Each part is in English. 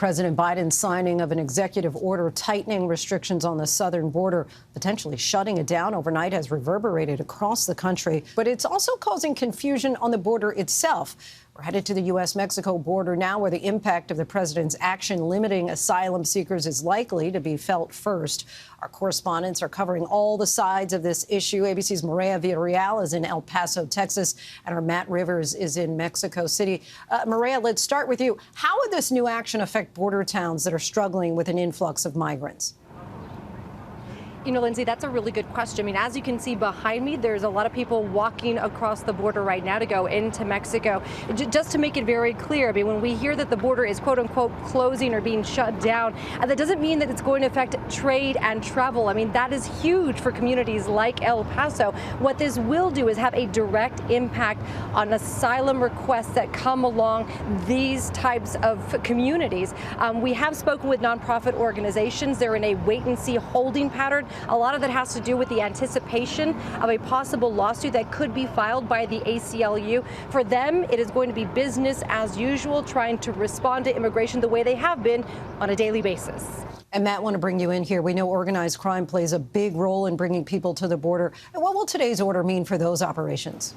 President Biden's signing of an executive order tightening restrictions on the southern border, potentially shutting it down overnight, has reverberated across the country. But it's also causing confusion on the border itself. We're headed to the U.S.-Mexico border now, where the impact of the president's action limiting asylum seekers is likely to be felt first. Our correspondents are covering all the sides of this issue. ABC's Mireya Villarreal is in El Paso, Texas, and our Matt Rivers is in Mexico City. Mireya, let's start with you. How would this new action affect border towns that are struggling with an influx of migrants? You know, Linsey, that's a really good question. I mean, as you can see behind me, there's a lot of people walking across the border right now to go into Mexico. Just to make it very clear, I mean, when we hear that the border is quote unquote closing or being shut down, that doesn't mean that it's going to affect trade and travel. I mean, that is huge for communities like El Paso. What this will do is have a direct impact on asylum requests that come along these types of communities. We have spoken with nonprofit organizations. They're in a wait and see holding pattern. A lot of that has to do with the anticipation of a possible lawsuit that could be filed by the ACLU. For them, it is going to be business as usual, trying to respond to immigration the way they have been on a daily basis. And Matt, I want to bring you in here. We know organized crime plays a big role in bringing people to the border. And what will today's order mean for those operations?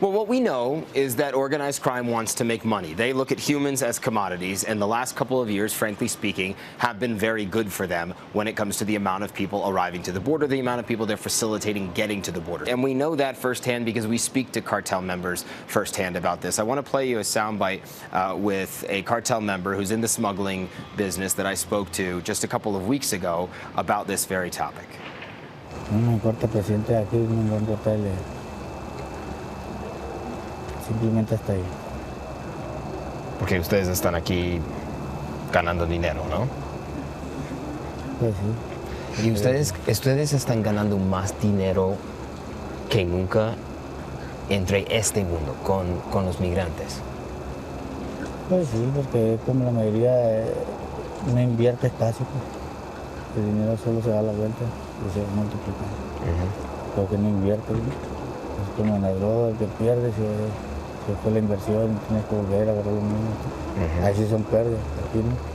Well, what we know is that organized crime wants to make money. They look at humans as commodities, and the last couple of years, frankly speaking, have been very good for them when it comes to the amount of people arriving to the border, the amount of people they're facilitating getting to the border. And we know that firsthand because we speak to cartel members firsthand about this. I want to play you a soundbite with a cartel member who's in the smuggling business that I spoke to just a couple of weeks ago about this very topic. Simplemente está ahí. Porque ustedes están aquí ganando dinero, ¿no? Pues sí. Y ustedes están ganando más dinero que nunca entre este mundo con los migrantes. Pues sí, porque como la mayoría no invierte espacio, pues. El dinero solo se da la vuelta y se multiplica. Lo que no invierte, es como en la droga, el que pierde se fue la inversión, tienes que volver a agarrar lo mismo. Ahí sí son pérdidas, aquí no.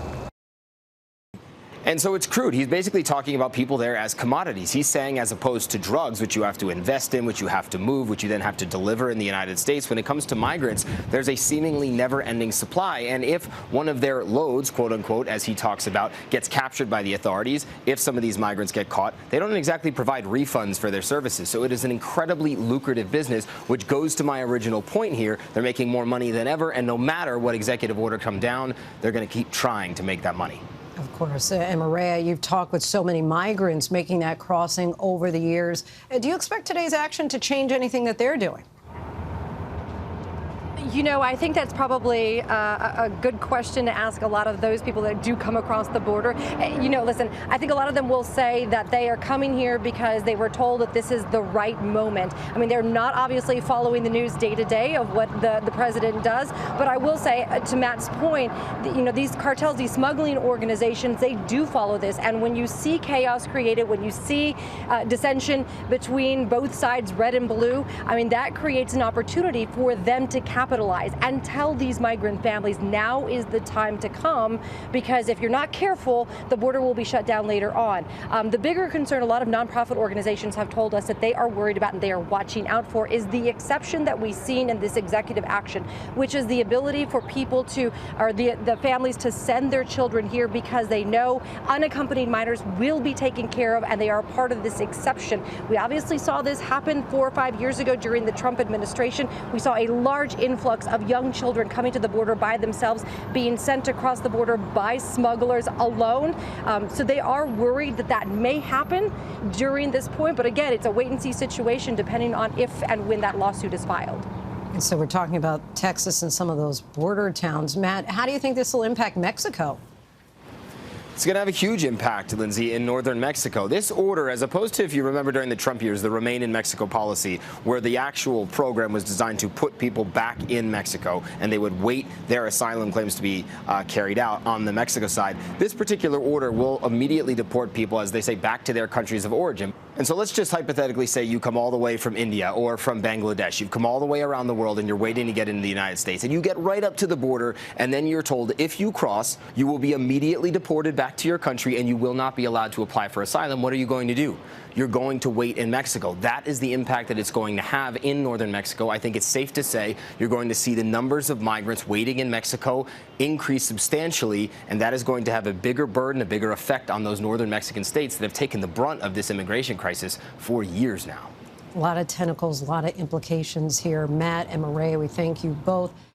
And so it's crude. He's basically talking about people there as commodities. He's saying as opposed to drugs, which you have to invest in, which you have to move, which you then have to deliver in the United States, when it comes to migrants, there's a seemingly never-ending supply. And if one of their loads, quote unquote, as he talks about, gets captured by the authorities, if some of these migrants get caught, they don't exactly provide refunds for their services. So it is an incredibly lucrative business, which goes to my original point here. They're making more money than ever, and no matter what executive order come down, they're going to keep trying to make that money. Of course. And Mireya, you've talked with so many migrants making that crossing over the years. Do you expect today's action to change anything that they're doing? You know, I think that's probably a good question to ask a lot of those people that do come across the border. You know, listen, I think a lot of them will say that they are coming here because they were told that this is the right moment. I mean, they're not obviously following the news day to day of what the president does. But I will say, to Matt's point, you know, these cartels, these smuggling organizations, they do follow this. And when you see chaos created, when you see dissension between both sides, red and blue, I mean, that creates an opportunity for them to capitalize and tell these migrant families now is the time to come, because if you're not careful, the border will be shut down later on. The bigger concern a lot of nonprofit organizations have told us that they are worried about and they are watching out for is the exception that we've seen in this executive action, which is the ability for people to, or the families to send their children here because they know unaccompanied minors will be taken care of and they are part of this exception. We obviously saw this happen 4 or 5 years ago during the Trump administration. We saw a large influx of young children coming to the border by themselves, being sent across the border by smugglers alone. So they are worried that that may happen during this point. But again, it's a wait and see situation depending on if and when that lawsuit is filed. And so we're talking about Texas and some of those border towns. Matt, how do you think this will impact Mexico? It's going to have a huge impact, Linsey, in northern Mexico. This order, as opposed to, if you remember during the Trump years, the Remain in Mexico policy, where the actual program was designed to put people back in Mexico and they would wait their asylum claims to be carried out on the Mexico side. This particular order will immediately deport people, as they say, back to their countries of origin. And so let's just hypothetically say you come all the way from India or from Bangladesh. You've come all the way around the world and you're waiting to get into the United States. And you get right up to the border and then you're told if you cross, you will be immediately deported back to your country and you will not be allowed to apply for asylum. What are you going to do? You're going to wait in Mexico. That is the impact that it's going to have in northern Mexico. I think it's safe to say you're going to see the numbers of migrants waiting in Mexico increase substantially, and that is going to have a bigger burden, a bigger effect on those northern Mexican states that have taken the brunt of this immigration crisis for years now. A lot of tentacles, a lot of implications here. Matt and Mireya, we thank you both.